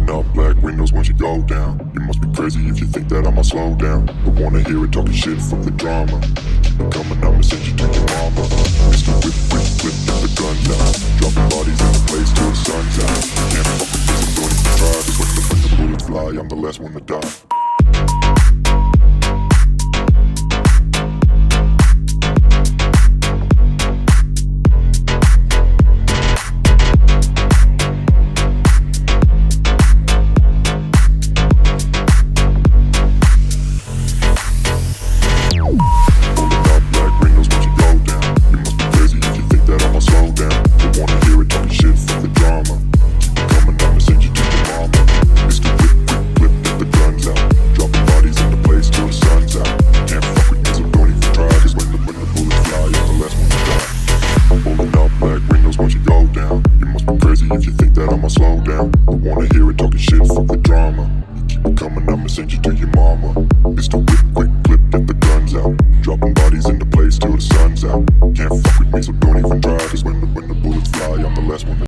Rolling up black windows once you go down. You must be crazy if you think that I'ma slow down. Don't wanna hear it talking shit from the drama. Keep it coming, I'ma send you to your mama. Mr. Whip, whip, flip, get the guns out. Dropping bodies in the place till the sun's out. Can't fuck with this, I'm going to try. Cause when the bullets fly, I'm the last one to die. If you think that I'ma slow down, don't wanna hear it talking shit, fuck the drama. Keep it coming, I'ma send you to your mama. It's the whip, quick clip, get the guns out. Dropping bodies in the place till the sun's out. Can't fuck with me, so don't even try. Cause when the bullets fly, I'm the last one to